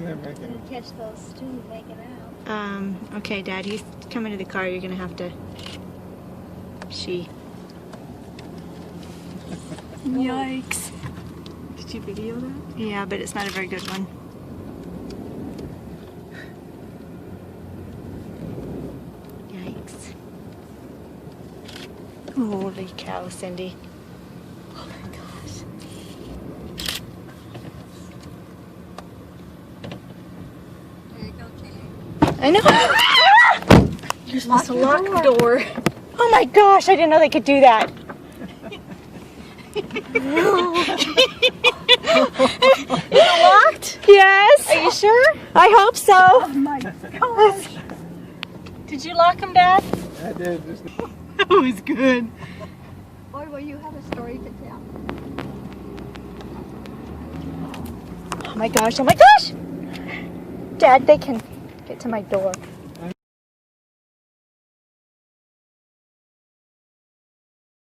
they're making Didn't it. catch those two making out. Okay, Dad, you come into the car. You're gonna have to. Yikes. Did you video that? Yeah, but it's not a very good one. Yikes. Holy cow, Cindy. Oh my gosh. There you go, Kay. I know. You're supposed to lock the door. Oh my gosh, I didn't know they could do that. Locked? Yes. Are you sure? I hope so. Oh my gosh. Did you lock them, Dad? I did. Just... That was good. Boy, will you have a story to tell. Oh my gosh, oh my gosh. Dad, they can get to my door.